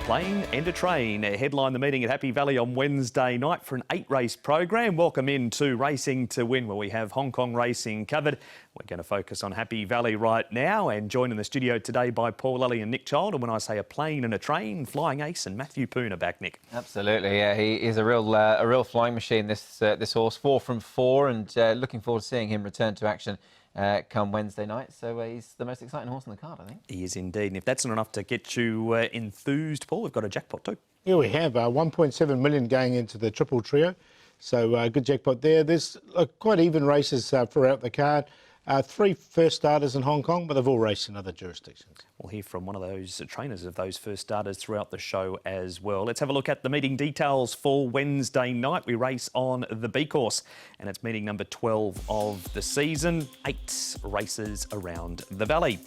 Plane and a Train headline the meeting at Happy Valley on Wednesday night for an 8-race program. Welcome into Racing to Win, where we have Hong Kong racing covered. We're going to focus on Happy Valley right now, and joined in the studio today by Paul Lally and Nick Child. And when I say a plane and a train, Flying Ace and Matthew Poon are back, Nick. Absolutely, yeah, he is a real flying machine. This horse, 4 from 4, and looking forward to seeing him return to action come Wednesday night. So he's the most exciting horse in the card, I think. He is indeed. And if that's not enough to get you enthused, Paul, we've got a jackpot too. Yeah, we have 1.7 million going into the triple trio. So good jackpot there. There's quite even races throughout the card. 3 first starters in Hong Kong, but they've all raced in other jurisdictions. We'll hear from one of those trainers of those first starters throughout the show as well. Let's have a look at the meeting details for Wednesday night. We race on the B course, and it's meeting number 12 of the season. 8 races around the valley.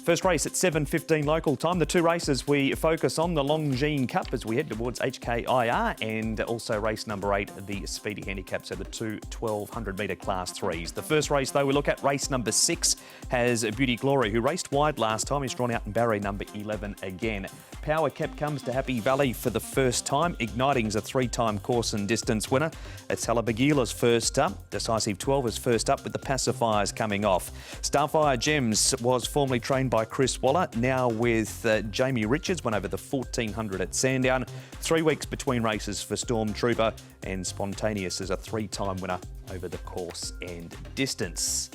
First race at 7:15 local time. The 2 races we focus on, the Longines Cup as we head towards HKIR, and also race number 8, the Speedy Handicap, so the 2 1200-metre Class 3s. The first race, though, we look at race number 6, has Beauty Glory, who raced wide last time. He's drawn out in barrier number 11 again. Power Cap comes to Happy Valley for the first time. Igniting's a 3-time course and distance winner. It's Talabagila's first up. Decisive 12 is first up, with the pacifiers coming off. Starfire Gems was formerly trained by Chris Waller, now with Jamie Richards, went over the 1400 at Sandown. 3 weeks between races for Stormtrooper, and Spontaneous is a 3-time winner over the course and distance.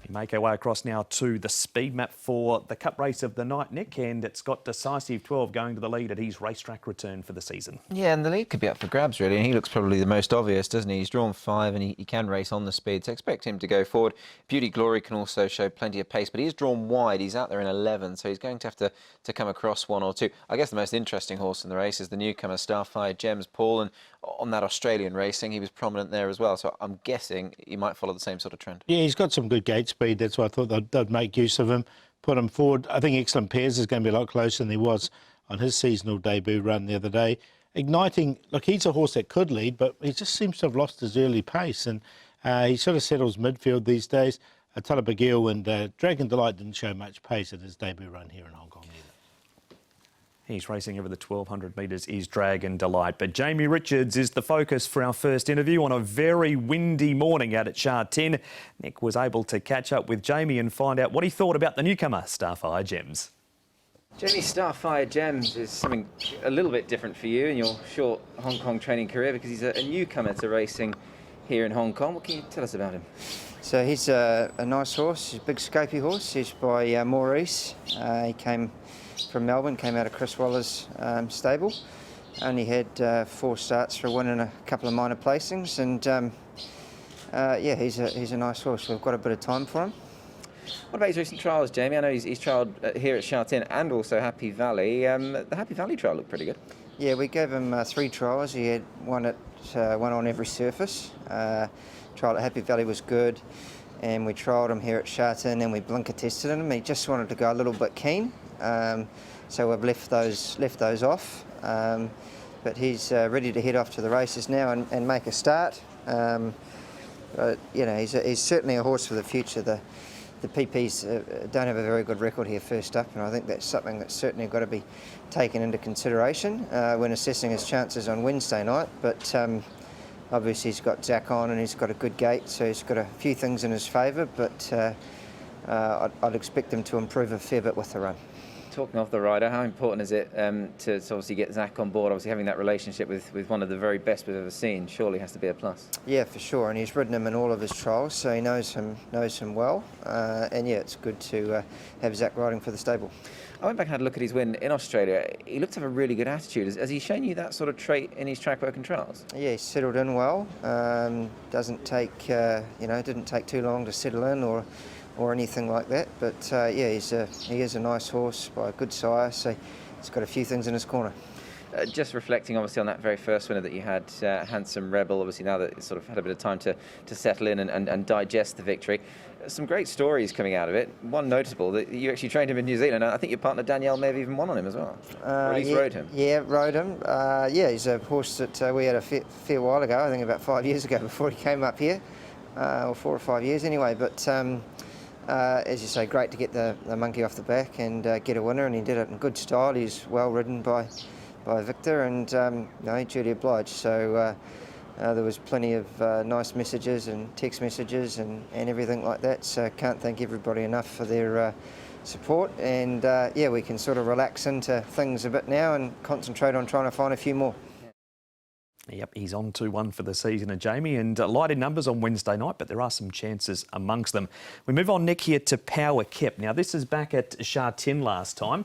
We make our way across now to the speed map for the Cup race of the night, Nick, and it's got Decisive 12 going to the lead at his racetrack return for the season. Yeah, and the lead could be up for grabs, really, and he looks probably the most obvious, doesn't he? He's drawn 5 and he can race on the speed, so expect him to go forward. Beauty Glory can also show plenty of pace, but he's drawn wide. He's out there in 11, so he's going to have to come across 1 or 2. I guess the most interesting horse in the race is the newcomer Starfire Gems, Paul, and on that Australian racing, he was prominent there as well, so I'm guessing he might follow the same sort of trend. Yeah, he's got some good gate speed. That's why I thought they'd make use of him, put him forward. I think Excellent Pairs is going to be a lot closer than he was on his seasonal debut run the other day. Igniting, look, he's a horse that could lead, but he just seems to have lost his early pace, and he sort of settles midfield these days. Talabagil and Dragon Delight didn't show much pace at his debut run here in Hong Kong either. He's racing over the 1200 metres is Dragon Delight. But Jamie Richards is the focus for our first interview on a very windy morning out at Sha Tin. Nick was able to catch up with Jamie and find out what he thought about the newcomer, Starfire Gems. Jamie, Starfire Gems is something a little bit different for you in your short Hong Kong training career, because he's a newcomer to racing here in Hong Kong. What can you tell us about him? So he's a nice horse. He's a big scopy horse. He's by Maurice. He came from Melbourne, came out of Chris Waller's stable. Only had 4 starts for a win and a couple of minor placings, and yeah, he's a nice horse. We've got a bit of time for him. What about his recent trials, Jamie? I know he's trialled here at Sha Tin and also Happy Valley. The Happy Valley trial looked pretty good. Yeah, we gave him 3 trials. He had one on every surface. Trial at Happy Valley was good, and we trialled him here at Sha Tin, and we blinker tested him. He just wanted to go a little bit keen, so we've left those off. But he's ready to head off to the races now and make a start. You know, he's certainly a horse for the future. The PPs don't have a very good record here first up, and I think that's something that's certainly got to be taken into consideration when assessing his chances on Wednesday night. But obviously he's got Zach on, and he's got a good gate, so he's got a few things in his favour, but I'd expect him to improve a fair bit with the run. Talking of the rider, how important is it to obviously get Zach on board? Obviously having that relationship with one of the very best we've ever seen surely has to be a plus. Yeah, for sure, and he's ridden him in all of his trials, so he knows him well, and yeah, it's good to have Zach riding for the stable. I went back and had a look at his win in Australia. He looked to have a really good attitude. Has he shown you that sort of trait in his track work and trials? Yeah, he's settled in well. Doesn't take, didn't take too long to settle in or anything like that. But yeah, he is a nice horse by a good sire, so he's got a few things in his corner. Just reflecting obviously on that very first winner that you had, Handsome Rebel, obviously now that it's sort of had a bit of time to settle in and digest the victory. Some great stories coming out of it. One notable, that you actually trained him in New Zealand. I think your partner Danielle may have even won on him as well. Or at least rode him. Yeah, rode him. Yeah, he's a horse that we had a fair while ago, I think about 5 years ago before he came up here, or 4 or 5 years anyway. But As you say, great to get the monkey off the back and get a winner, and he did it in good style. He's well ridden by Victor, and duty obliged. So there was plenty of nice messages and text messages and everything like that. So can't thank everybody enough for their support, and we can sort of relax into things a bit now and concentrate on trying to find a few more. Yep, he's on 2-1 for the season, Jamie, and light in numbers on Wednesday night, but there are some chances amongst them. We move on, Nick, here to Power Kep. Now, this is back at Sha Tin last time.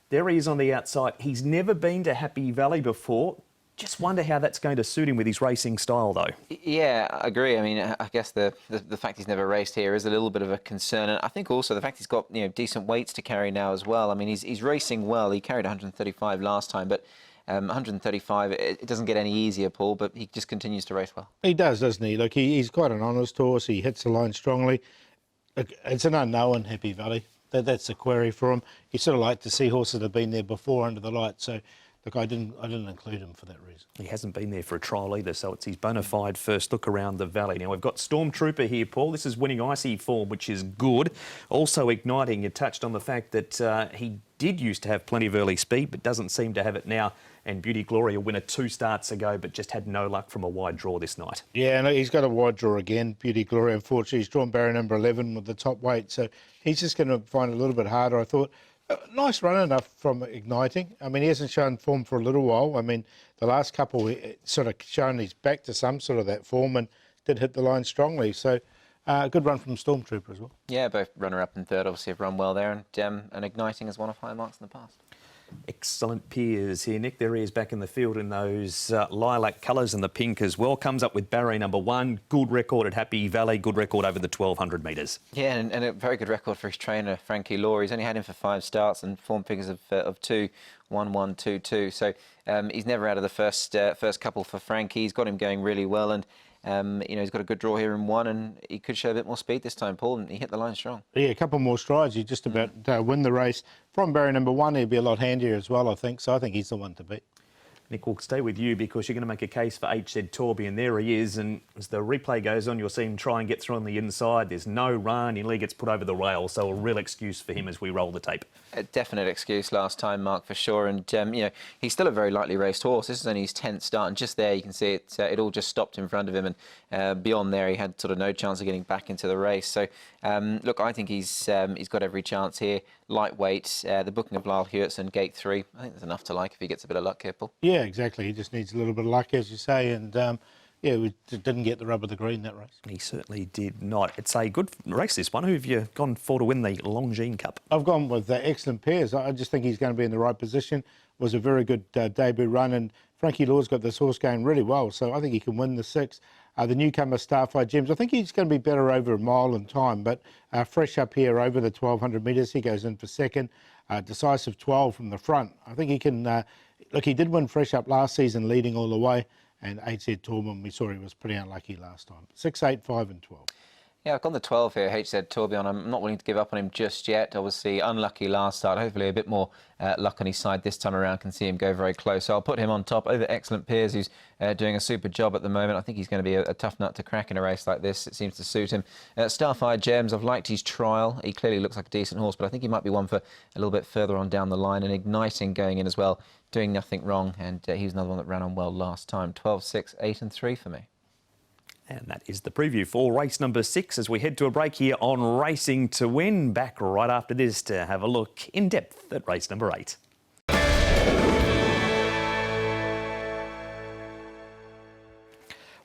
There he is on the outside. He's never been to Happy Valley before. Just wonder how that's going to suit him with his racing style, though. Yeah, I agree. I mean, I guess the fact he's never raced here is a little bit of a concern, and I think also the fact he's got decent weights to carry now as well. I mean, he's racing well. He carried 135 last time, but 135, it doesn't get any easier, Paul, but he just continues to race well. He does, doesn't he? Look, he's quite an honest horse. He hits the line strongly. Look, it's an unknown, Happy Valley. That's the query for him. You sort of like to see horses that have been there before under the lights. So, look, I didn't include him for that reason. He hasn't been there for a trial either, so it's his bona fide first look around the valley. Now, we've got Stormtrooper here, Paul. This is winning icy form, which is good. Also igniting, you touched on the fact that he did used to have plenty of early speed, but doesn't seem to have it now. And Beauty Gloria, a winner 2 starts ago, but just had no luck from a wide draw this night. Yeah, no, he's got a wide draw again, Beauty Gloria. Unfortunately, he's drawn barrier number 11 with the top weight, so he's just going to find it a little bit harder, I thought. Nice run enough from igniting. I mean, he hasn't shown form for a little while. I mean, the last couple sort of shown he's back to some sort of that form and did hit the line strongly. So, good run from Stormtrooper as well. Yeah, both runner-up and third obviously have run well there, and igniting has won off high marks in the past. Excellent peers here, Nick. There he is back in the field in those lilac colours and the pink as well. Comes up with barrier number 1. Good record at Happy Valley. Good record over the 1,200 metres. Yeah, and a very good record for his trainer, Frankie Law. He's only had him for 5 starts and form figures of 2, 1, 1, 2, 2. So he's never out of the first couple for Frankie. He's got him going really well, and he's got a good draw here in 1, and he could show a bit more speed this time, Paul, and he hit the line strong. Yeah, a couple more strides. He just about win the race. From barrier number 1, he'd be a lot handier as well, I think. So I think he's the one to beat. Nick, we'll stay with you because you're going to make a case for HZ Torby, and there he is. And as the replay goes on, you'll see him try and get through on the inside. There's no run. He nearly gets put over the rail. So a real excuse for him as we roll the tape. A definite excuse last time, Mark, for sure. And, he's still a very lightly raced horse. This is only his 10th start. And just there, you can see it all just stopped in front of him. And beyond there, he had sort of no chance of getting back into the race. So, look, I think he's got every chance here. Lightweight, the booking of Lyle Hewitson, gate 3. I think there's enough to like if he gets a bit of luck here, Paul. Yeah, exactly. He just needs a little bit of luck, as you say. And, we didn't get the rub of the green that race. He certainly did not. It's a good race, this one. Who have you gone for to win the Longines Cup? I've gone with excellent pairs. I just think he's going to be in the right position. It was a very good debut run, and Frankie Law's got this horse going really well, so I think he can win the 6. The newcomer, Starfire Gems, I think he's going to be better over a mile in time, but fresh up here over the 1,200 metres, he goes in for 2nd. Decisive 12 from the front. I think he can... look, he did win fresh up last season, leading all the way, and HZ Torben, we saw he was pretty unlucky last time. 6, 8, 5 and 12. Yeah, I've gone the 12 here, HZ Tourbillon. I'm not willing to give up on him just yet. Obviously, unlucky last start. Hopefully, a bit more luck on his side this time around. Can see him go very close. So I'll put him on top over Excellent Peers, who's doing a super job at the moment. I think he's going to be a tough nut to crack in a race like this. It seems to suit him. Starfire Gems, I've liked his trial. He clearly looks like a decent horse, but I think he might be one for a little bit further on down the line. And Igniting going in as well, doing nothing wrong. And he was another one that ran on well last time. 12, 6, 8 and 3 for me. And that is the preview for race number 6 as we head to a break here on Racing to Win. Back right after this to have a look in depth at race number 8.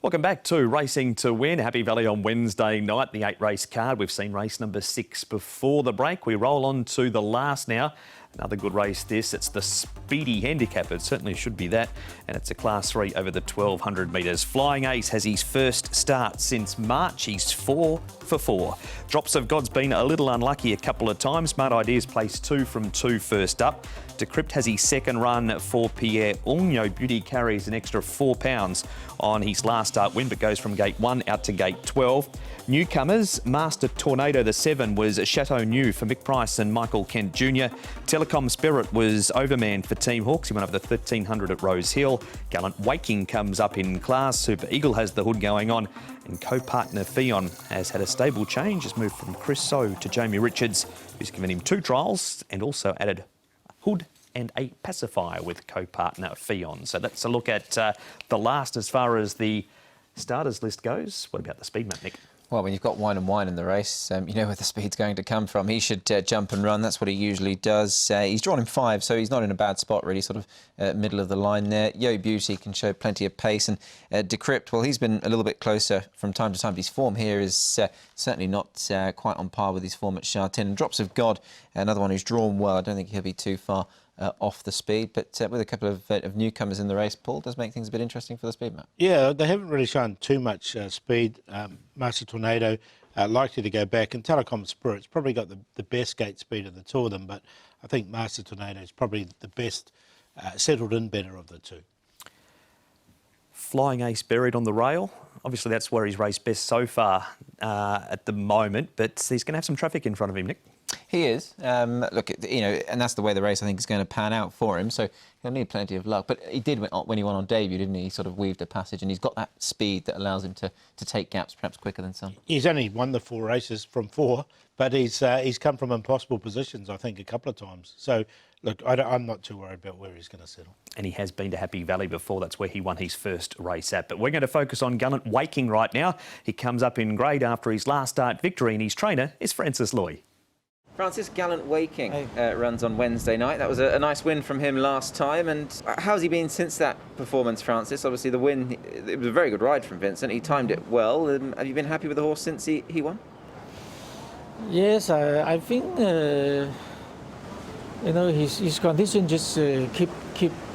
Welcome back to Racing to Win. Happy Valley on Wednesday night, the 8-race card. We've seen race number 6 before the break. We roll on to the last now. Another good race this. It's the Speedy Handicap. It certainly should be that. And it's a Class 3 over the 1,200 metres. Flying Ace has his first start since March. He's 4 for 4. Drops of God's been a little unlucky a couple of times. Smart Ideas placed 2 from 2 first up. Decrypt has his second run for Pierre Ugno. Beauty carries an extra £4 on his last start win, but goes from gate 1 out to gate 12. Newcomers, Master Tornado the 7 was Chateau New for Mick Price and Michael Kent Jr. Telecom Spirit was overmanned for Team Hawkes. He went over the 1300 at Rose Hill. Gallant Waking comes up in class. Super Eagle has the hood going on. And co-partner Fion has had a stable change. Has moved from Chris So to Jamie Richards, who's given him 2 trials and also added hood and a pacifier with co-partner Fion. So that's a look at the last as far as the starters list goes. What about the speed map, Nick? Well, when you've got Wine and Wine in the race, you know where the speed's going to come from. He should jump and run. That's what he usually does. He's drawn in 5, so he's not in a bad spot, really, sort of middle of the line there. Yo Beauty can show plenty of pace. And Decrypt, well, he's been a little bit closer from time to time. But his form here is certainly not quite on par with his form at Sha Tin. And Drops of God, another one who's drawn well. I don't think he'll be too far off the speed, but with a couple of newcomers in the race, Paul, does make things a bit interesting for the speed map. Yeah, they haven't really shown too much speed. Master Tornado likely to go back, and Telecom Spirit's probably got the best gate speed of the two of them, but I think Master Tornado is probably the best settled in better of the two. Flying Ace buried on the rail. Obviously, that's where he's raced best so far at the moment, but he's going to have some traffic in front of him, Nick. He is. Look, you know, and that's the way the race I think is going to pan out for him. So he'll need plenty of luck. But he did when he won on debut, didn't he? He sort of weaved a passage, and he's got that speed that allows him to take gaps perhaps quicker than some. He's only won the 4 races from 4, but he's come from impossible positions, I think, a couple of times. So look, I'm not too worried about where he's going to settle. And he has been to Happy Valley before. That's where he won his first race at. But we're going to focus on Gallant Waking right now. He comes up in grade after his last start victory, and his trainer is Francis Loy. Francis, Gallant Waking runs on Wednesday night. That was a nice win from him last time. And how's he been since that performance, Francis? Obviously, the win, it was a very good ride from Vincent. He timed it well. Have you been happy with the horse since he won? Yes, I think you know his condition just keep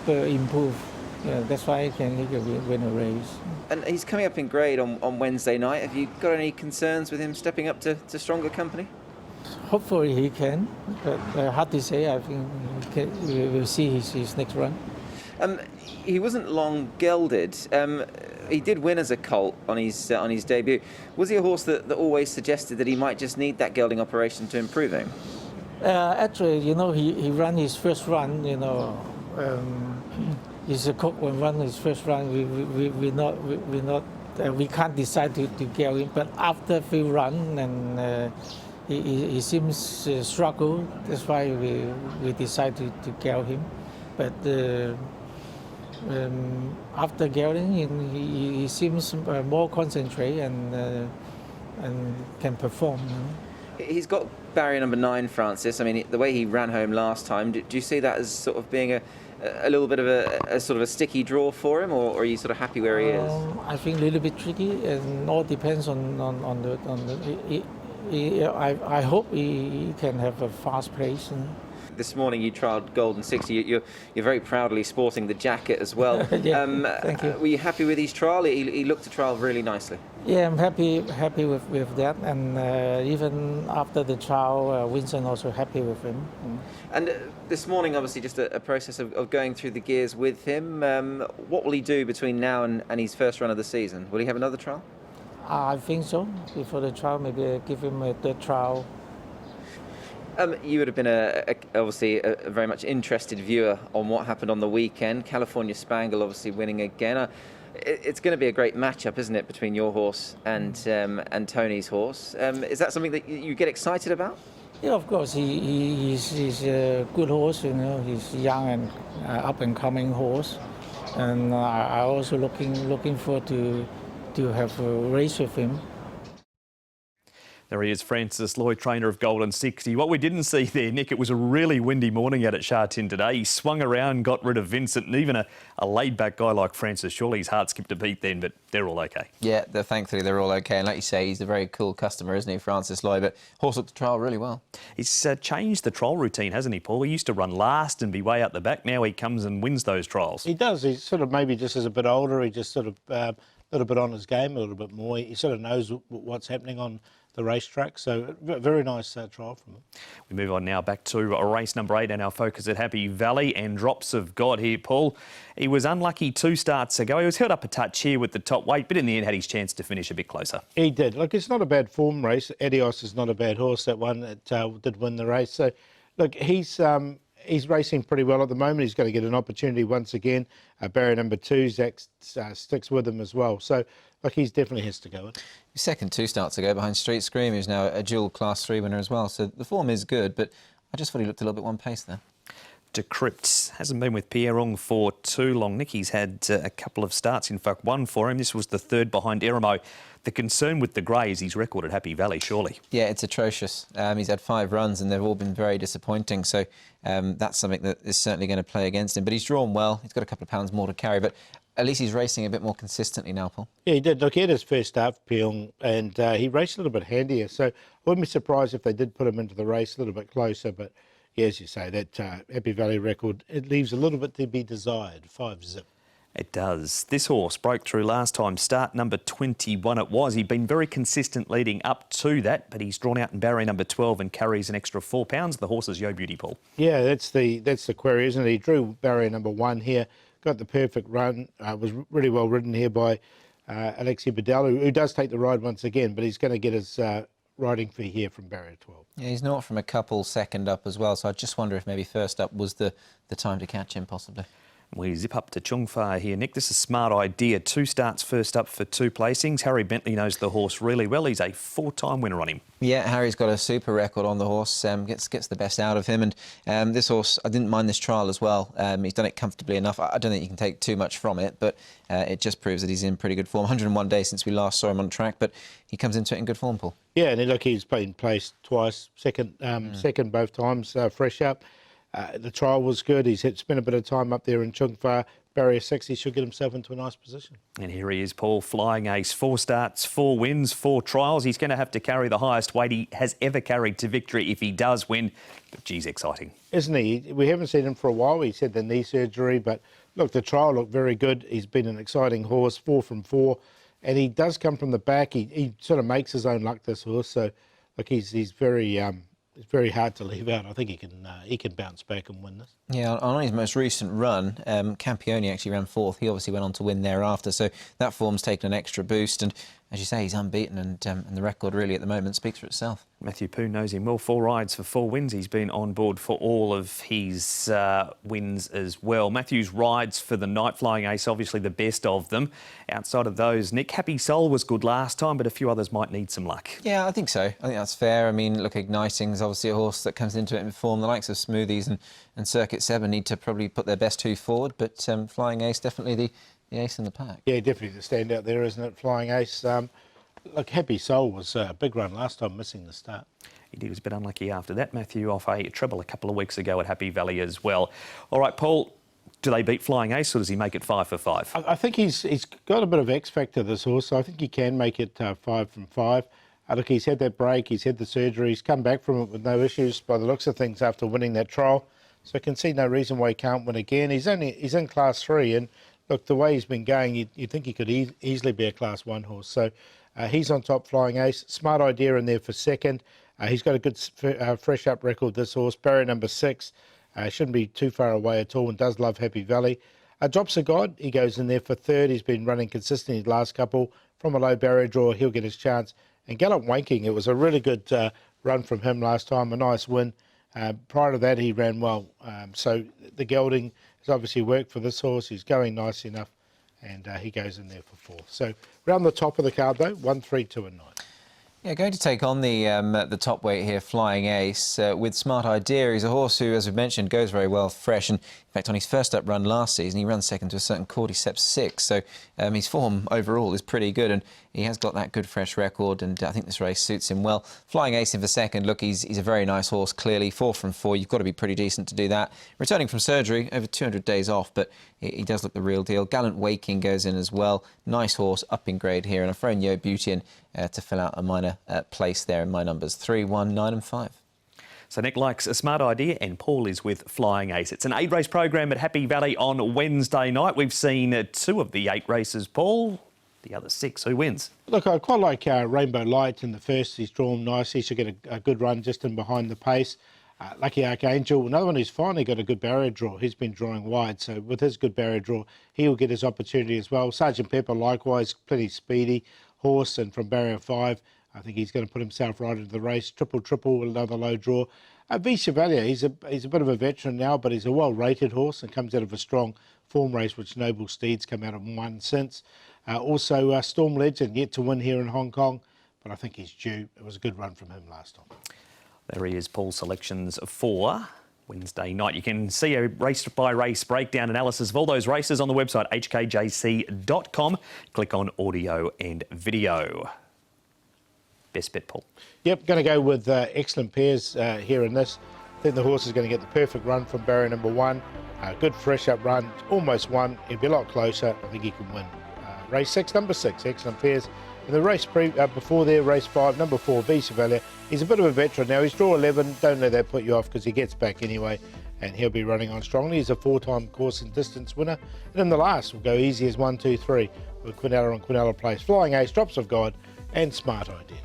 improve. Yeah, that's why he can win a race. And he's coming up in grade on Wednesday night. Have you got any concerns with him stepping up to stronger company? Hopefully he can, but hard to say. I think we will see his next run. He wasn't long gelded. He did win as a colt on his debut. Was he a horse that always suggested that he might just need that gelding operation to improve him? Actually, you know, he ran his first run. You know, he's a colt when run his first run. We can't decide to geld him. But after a few run and. He seems to struggle. That's why we decided to geld him. But after gelding, he seems more concentrated and can perform. You know? He's got barrier number 9, Francis. I mean, the way he ran home last time, do you see that as sort of being a little bit of a sort of a sticky draw for him, or are you sort of happy where he is? I think a little bit tricky, and all depends on the. I hope he can have a fast pace. This morning you trialled Golden 60. You're very proudly sporting the jacket as well. Yeah, thank you. Were you happy with his trial? He looked to trial really nicely. Yeah, I'm happy with that, and even after the trial, Winston also happy with him. And this morning, obviously, just a process of going through the gears with him. What will he do between now and his first run of the season? Will he have another trial? I think so. Before the trial, maybe give him a third trial. You would have been obviously a very much interested viewer on what happened on the weekend. California Spangle obviously winning again. It's going to be a great matchup, isn't it, between your horse and Tony's horse? Is that something that you get excited about? Yeah, of course. He's a good horse. You know, he's young and up and coming horse, and I also looking forward to have a race with him. There he is, Francis Lloyd, trainer of Golden 60. What we didn't see there, Nick, it was a really windy morning out at Sha Tin today. He swung around, got rid of Vincent, and even a laid-back guy like Francis. Surely his heart skipped a beat then, but they're all okay. Yeah, thankfully they're all okay. And like you say, he's a very cool customer, isn't he, Francis Lloyd? But horse looked the trial really well. He's changed the trial routine, hasn't he, Paul? He used to run last and be way out the back. Now he comes and wins those trials. He does. He's sort of maybe just as a bit older. He just sort of a little bit on his game, a little bit more. He sort of knows what's happening on the racetrack, so very nice trial from him. We move on now back to race number 8 and our focus at Happy Valley and Drops of God here, Paul. He was unlucky 2 starts ago. He was held up a touch here with the top weight, but in the end had his chance to finish a bit closer. He did. Look, it's not a bad form race. Adios is not a bad horse, that one that did win the race. So, look, he's he's racing pretty well at the moment. He's going to get an opportunity once again. Barrier number 2, Zach sticks with him as well. So, look, he's definitely has to go. His second 2 starts ago behind Street Scream, who's now a dual Class 3 winner as well. So the form is good, but I just thought he looked a little bit one pace there. Decrypt hasn't been with Pierrong for too long. Nicky's had a couple of starts, in fact one for him. This was the third behind Eremo. The concern with the grey is his record at Happy Valley, surely. Yeah, it's atrocious. He's had 5 runs and they've all been very disappointing. So that's something that is certainly going to play against him. But he's drawn well. He's got a couple of pounds more to carry. But at least he's racing a bit more consistently now, Paul. Yeah, he did. Look, he had his first start for Pierrong and he raced a little bit handier. So I wouldn't be surprised if they did put him into the race a little bit closer. But yeah, as you say, that Happy Valley record, it leaves a little bit to be desired. 5-zip. It does. This horse broke through last time, start number 21 it was. He'd been very consistent leading up to that, but he's drawn out in barrier number 12 and carries an extra £4. The horse is Yo Beauty, Paul. Yeah, that's the query, isn't it? He drew barrier number 1 here, got the perfect run, was really well ridden here by Alexi Bedell, who does take the ride once again, but he's going to get his riding fee here from barrier 12. Yeah, he's not from a couple second up as well, so I just wonder if maybe first up was the time to catch him, possibly. We zip up to Chungfa here, Nick. This is a smart idea. 2 starts first up for 2 placings. Harry Bentley knows the horse really well. He's a 4-time winner on him. Yeah, Harry's got a super record on the horse, gets the best out of him. And this horse, I didn't mind this trial as well. He's done it comfortably enough. I don't think you can take too much from it, but it just proves that he's in pretty good form. 101 days since we last saw him on track, but he comes into it in good form, Paul. Yeah, and look, he's been placed twice, second both times, fresh up. The trial was good. He's spent a bit of time up there in Chungfa. Barrier 6, he should get himself into a nice position. And here he is, Paul, Flying Ace. 4 starts, 4 wins, 4 trials. He's going to have to carry the highest weight he has ever carried to victory if he does win. But geez, exciting. Isn't he? We haven't seen him for a while. He's had the knee surgery, but look, the trial looked very good. He's been an exciting horse, 4 from 4. And he does come from the back. He sort of makes his own luck, this horse. So, look, he's very... It's very hard to leave out. I think he can bounce back and win this. Yeah, on his most recent run, Campione actually ran 4th. He obviously went on to win thereafter, so that form's taken an extra boost. And as you say, he's unbeaten, and the record really at the moment speaks for itself. Matthew Pooh knows him well. 4 rides for 4 wins. He's been on board for all of his wins as well. Matthew's rides for the night, Flying Ace, obviously the best of them. Outside of those, Nick, Happy Soul was good last time, but a few others might need some luck. Yeah, I think so. I think that's fair. I mean, look, Igniting is obviously a horse that comes into it in form. The likes of Smoothies and Circuit 7 need to probably put their best 2 forward, but Flying Ace, definitely the ace in the pack. Yeah, definitely the standout there, isn't it? Flying Ace. Look, Happy Soul was a big run last time, missing the start. He was a bit unlucky after that. Matthew off a treble a couple of weeks ago at Happy Valley as well. All right, Paul, do they beat Flying Ace or does he make it 5 for 5? I think he's got a bit of X factor, this horse, so I think he can make it 5 from 5. Look, he's had that break, he's had the surgery, he's come back from it with no issues by the looks of things after winning that trial. So I can see no reason why he can't win again. He's in Class 3, and look, the way he's been going, you'd think he could easily be a Class 1 horse. So he's on top, Flying Ace. Smart idea in there for second. He's got a good fresh up record, this horse. Barrier number 6. Shouldn't be too far away at all and does love Happy Valley. Drops a God. He goes in there for third. He's been running consistently the last couple. From a low barrier draw, he'll get his chance. And Gallup Wanking, it was a really good run from him last time, a nice win. Prior to that, he ran well. So the gelding has obviously worked for this horse. He's going nice enough, and he goes in there for 4th. So round the top of the card, though, 1, 3, 2 and 9. Yeah, going to take on the top weight here, Flying Ace, with Smart Idea. He's a horse who, as we've mentioned, goes very well fresh. And in fact, on his first up run last season, he ran second to a certain Cordyceps 6. So his form overall is pretty good, and he has got that good fresh record. And I think this race suits him well. Flying Ace in for second. Look, he's a very nice horse, clearly. 4 from 4. You've got to be pretty decent to do that. Returning from surgery, over 200 days off, but he does look the real deal. Gallant Waking goes in as well. Nice horse, up in grade here. And I've thrown Yo Beauty in to fill out a minor place there in my numbers 3, 1, 9 and 5. So Nick likes a Smart Idea and Paul is with Flying Ace. It's an 8-race program at Happy Valley on Wednesday night. We've seen 2 of the 8 races, Paul. The other 6, who wins? Look, I quite like Rainbow Light in the first. He's drawn nicely. He should get a good run just in behind the pace. Lucky Archangel, another one who's finally got a good barrier draw. He's been drawing wide, so with his good barrier draw, he will get his opportunity as well. Sergeant Pepper, likewise, plenty speedy horse, and from barrier 5, I think he's going to put himself right into the race. Triple, another low draw. V Chevalier, he's a bit of a veteran now, but he's a well-rated horse and comes out of a strong form race, which Noble Steeds come out and won since. Also, Storm Legend yet to win here in Hong Kong, but I think he's due. It was a good run from him last time. There he is, Paul's selections for Wednesday night. You can see a race-by-race breakdown analysis of all those races on the website, hkjc.com. Click on audio and video. Best bet, Paul. Yep, going to go with excellent pairs here in this. I think the horse is going to get the perfect run from barrier number 1. Good fresh up run, almost won. He'll be a lot closer. I think he can win. Race 6, number 6, excellent pairs. In the race before there, race 5, number 4, V Chevalier. He's a bit of a veteran now. He's draw 11. Don't let that put you off because he gets back anyway, and he'll be running on strongly. He's a 4-time course and distance winner. And in the last, we'll go easy as 1, 2, 3 with Quinella and Quinella Place. Flying Ace, Drops of God, and Smart Idea.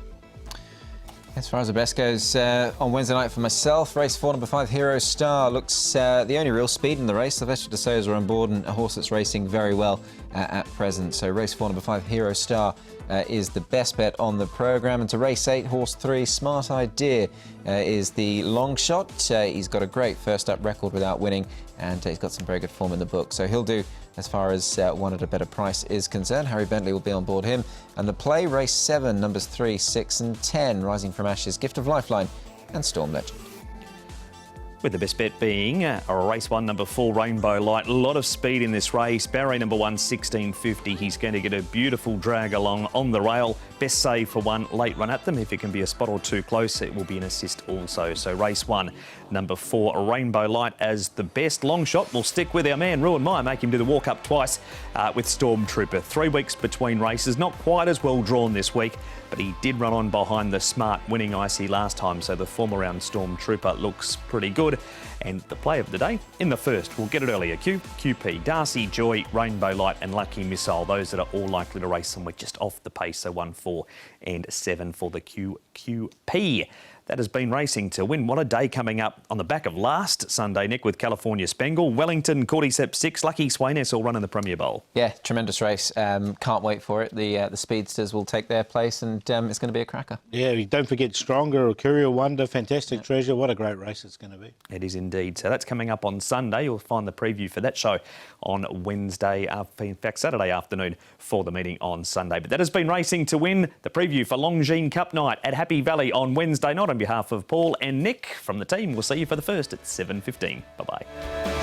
As far as the best goes on Wednesday night for myself, race 4, number 5, Hero Star looks the only real speed in the race. Sylvester de Souza are on board and a horse that's racing very well at present. So race 4, number 5, Hero Star is the best bet on the programme. And to race 8, horse 3, Smart Idea is the long shot. He's got a great first up record without winning, and he's got some very good form in the book. So he'll do as far as one at a better price is concerned. Harry Bentley will be on board him. And the play, race 7, numbers 3, 6 and 10, Rising from Ashes, Gift of Lifeline and Storm Legend. With the best bet being race 1, number 4, Rainbow Light. A lot of speed in this race. Barrier number 1, 1650. He's going to get a beautiful drag along on the rail. Best save for 1, late run at them. If it can be a spot or 2 close, it will be an assist also. So race 1, number 4, Rainbow Light as the best. Long shot. We'll stick with our man, Ruin Meyer, make him do the walk up twice with Stormtrooper. 3 weeks between races. Not quite as well drawn this week, but he did run on behind the smart winning IC last time, so the form around Stormtrooper looks pretty good. And the play of the day, in the first, we'll get it earlier, QP, Darcy, Joy, Rainbow Light and Lucky Missile. Those that are all likely to race somewhere just off the pace, so 1, 4 and 7 for the QP. That has been racing to win. What a day coming up on the back of last Sunday, Nick, with California Spangle, Wellington, Cordyceps 6, Lucky Swainess all running the Premier Bowl. Yeah, tremendous race. Can't wait for it. The speedsters will take their place, and it's going to be a cracker. Yeah, don't forget Stronger, or Courier Wonder, Fantastic Treasure. What a great race it's going to be. It is indeed. So that's coming up on Sunday. You'll find the preview for that show on Wednesday, in fact Saturday afternoon for the meeting on Sunday. But that has been racing to win. The preview for Longines Cup night at Happy Valley on Wednesday night. On behalf of Paul and Nick from the team, we'll see you for the first at 7:15. Bye-bye.